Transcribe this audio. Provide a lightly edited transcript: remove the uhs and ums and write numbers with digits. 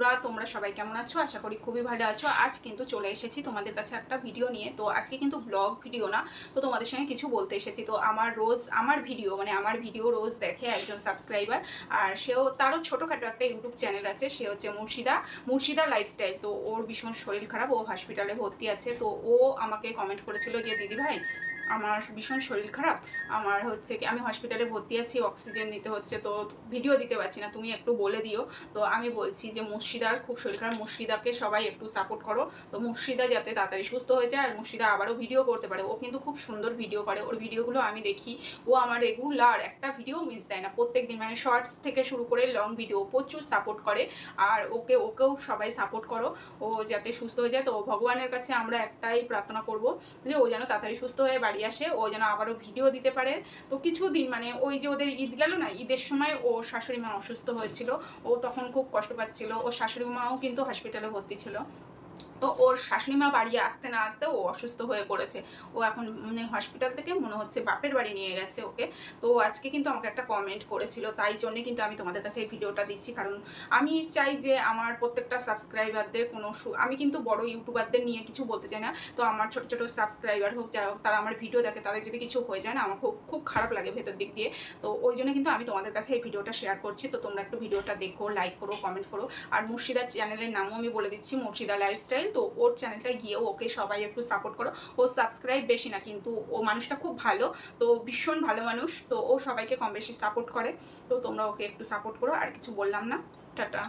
বন্ধুরা, তোমরা সবাই কেমন আছো? আশা করি খুবই ভালো আছো। আজ কিন্তু চলে এসেছি তোমাদের কাছে একটা ভিডিও নিয়ে। তো আজকে কিন্তু ব্লগ ভিডিও না, তো তোমাদের সঙ্গে কিছু বলতে এসেছি। তো আমার ভিডিও রোজ দেখে একজন সাবস্ক্রাইবার, আর তারও ছোটোখাটো একটা ইউটিউব চ্যানেল আছে। সে হচ্ছে মুর্শিদা লাইফস্টাইল। তো ওর ভীষণ শরীর খারাপ, ও হসপিটালে ভর্তি আছে। তো ও আমাকে কমেন্ট করেছিল যে দিদি ভাই, আমার ভীষণ শরীর খারাপ, আমার হচ্ছে কি আমি হসপিটালে ভর্তি আছি, অক্সিজেন নিতে হচ্ছে, তো ভিডিও দিতে পারছি না, তুমি একটু বলে দিও। তো আমি বলছি যে মুর্শিদার খুব শরীর খারাপ, মুর্শিদাকে সবাই একটু সাপোর্ট করো। তো মুর্শিদা যাতে তাড়াতাড়ি সুস্থ হয়ে যায় আর মুর্শিদা আবারও ভিডিও করতে পারে। ও কিন্তু খুব সুন্দর ভিডিও করে, ওর ভিডিওগুলো আমি দেখি। ও আমার রেগুলার একটা ভিডিও মিস দেয় না, প্রত্যেক দিন, মানে শর্টস থেকে শুরু করে লং ভিডিও প্রচুর সাপোর্ট করে। আর ওকেও সবাই সাপোর্ট করো, ও যাতে সুস্থ হয়ে যায়। তো ভগবানের কাছে আমরা একটাই প্রার্থনা করব যে ও যেন তাড়াতাড়ি সুস্থ হয়ে বাড়ি আসে, ও যেন আবারও ভিডিও দিতে পারে। তো কিছুদিন, মানে ওই যে ওদের ঈদ গেল না, ঈদের সময় ও শাশুড়ি মা অসুস্থ হয়েছিল, ও তখন খুব কষ্ট পাচ্ছিল। ওর শাশুড়ি মাও কিন্তু হসপিটালে ভর্তি ছিল। তো ওর শাশুড়ি মা বাড়ি আসতে না আসতে ও অসুস্থ হয়ে পড়েছে। ও এখন মানে হসপিটাল থেকে মনে হচ্ছে বাপের বাড়ি নিয়ে গেছে ওকে। তো আজকে কিন্তু আমাকে একটা কমেন্ট করেছিল, তাই জন্যে কিন্তু আমি তোমাদের কাছে এই ভিডিওটা দিচ্ছি। কারণ আমি চাই যে আমার প্রত্যেকটা সাবস্ক্রাইবারদের আমি কিন্তু বড় ইউটিউবারদের নিয়ে কিছু বলতে চাই না। তো আমার ছোটো ছোটো সাবস্ক্রাইবার হোক, যাই হোক, তারা আমার ভিডিও দেখে, তাদের যদি কিছু হয়ে যায় না, আমার খুব খুব খারাপ লাগে ভেতর দিক দিয়ে। তো ওই জন্য কিন্তু আমি তোমাদের কাছে এই ভিডিওটা শেয়ার করছি। তো তোমরা একটু ভিডিওটা দেখো, লাইক করো, কমেন্ট করো। আর মুর্শিদার চ্যানেলের নামও আমি বলে দিচ্ছি, মুর্শিদা লাইফস্টাইল। তো ওর চ্যানেলটায় গিয়েও ওকে সবাই একটু সাপোর্ট করো। ও সাবস্ক্রাইব বেশি না, কিন্তু ও মানুষটা খুব ভালো, তো ভীষণ ভালো মানুষ। তো ও সবাইকে কম বেশি সাপোর্ট করে। তো তোমরা ওকে একটু সাপোর্ট করো। আর কিছু বললাম না, টাটা।